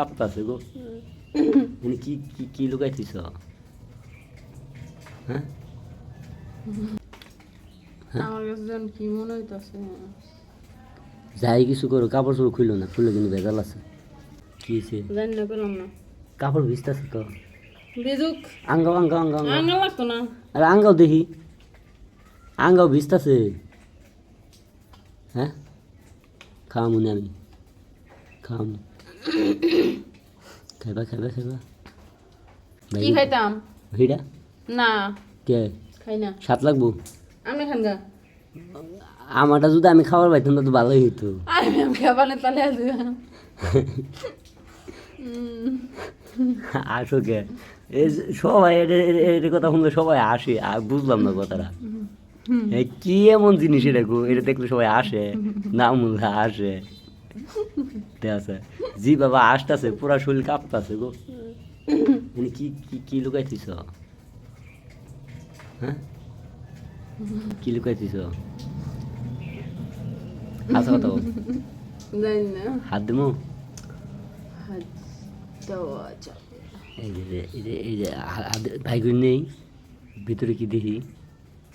কাঁপতাছে গো। মানে কি কি কি লুকাইছিস? হ্যাঁ আমার কাছে যেন কি মনে হইতাছে। যাই কিছু করো, কাপড় চোপড় খুললো না, খুললে কিন্তু ভেজাল আছে। কি হয়েছে? জানি না, পেলাম না। কাপড় ভিজতেছে তো। বেজুক আঙ্গাও আঙ্গাও আঙ্গাও আঙ্গাও। আঙা লাগতো না। আরে আঙ্গাও দেখি, আঙ্গাও ভিজতেছে। হ্যাঁ খাওয়া মনে আমি খাওয়া খাইবা খাইবা খাইবা কি খাইতাম? ভিড়া না কে খাই না। সাত লাগবো? আমি খান গা। আমারটা যদি আমি খাবার পাইতাম তো ভালোই হইতো। আমি খাবারে তালে আছে। আসো কে এই সবাই এটা কথা শুনলে সবাই আসে, বুঝলাম না কথাটা। কি এমন জিনিস এটা গো, এটা দেখলে সবাই আসে না মুল্লা আসে। আছে জি বাবা আসতেছে, পুরা শরীর কাঁপতাছে গো। মানে কি কি কি লুকাইছিস? হ্যাঁ কি লুকাইছিস? হাসা কথা বল। জানি না। হাত দেবো? হাত দেওয়া যাবে। এই যে ভাই করে নেই ভিতরে কি দেখি?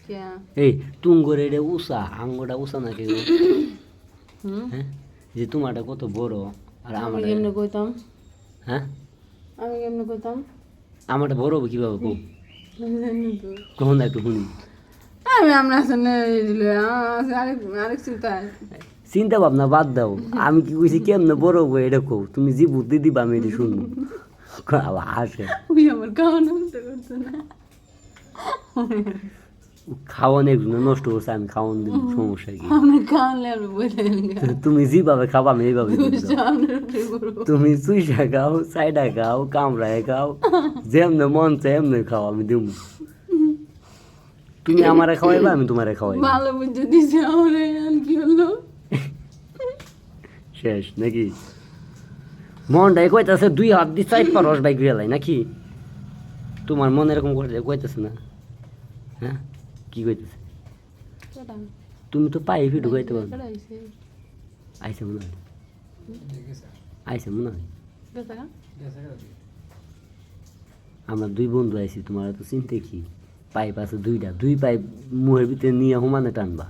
কে? এই তুঙ্গরে এটা উষা আঙ্গটা উষা নাকি গো? হুম, হ্যাঁ যে তোমারটা কত বড় আর আমি আমার। কেমনে কইতাম? হ্যাঁ আমি কেমনে কইতাম? আমারটা বড় হবে কিভাবে কো? আমি জানি তো। কখন একটু শুনি। আমি আমরা আসলে আরেক আরেক চিন্তায়। চিন্তা ভাবনা বাদ দাও, আমি কি কইছি কেমনে বড় হবো এটা কো, তুমি যে বুদ্ধি দিবা আমি এটা শুনবো। হাসে ওই আমার খাওয়ানো মতো করতো না। খাওয়ানো একটু নষ্ট করছে, আমি খাওয়ান দিব, সমস্যা কি? আমরা খাওয়ালে আমি বলে তুমি যেভাবে খাবা আমি এইভাবে দিব দাও। তুমি চুইসা খাও, চাইডা খাও, কামড়ায় খাও, যেমনে মন চাই এমনি খাও, আমি দিব। তুমি আমারে খাওয়াইবা, আমি তোমারে খাওয়াইব। ভালো বুঝে দিছে আমার আর কি হলো? শেষ নাকি? মনটাই কইতাছে দুই হাত দিয়ে চাইট পারস বাইক রেলাই নাকি? তোমার মন এরকম করে কইতাছে না? হ্যাঁ কি কইতাছে? তুমি তো পাই ভিডিও কইতে পারো। আইসে মনে হয়, আইসে মনে হয়। আমরা দুই বন্ধু আইছি, তোমার তো চিনতে কি? পাইপ আছে দুইটা, দুই পাইপ মুহের ভিতরে নিয়ে হুমানে টানবা।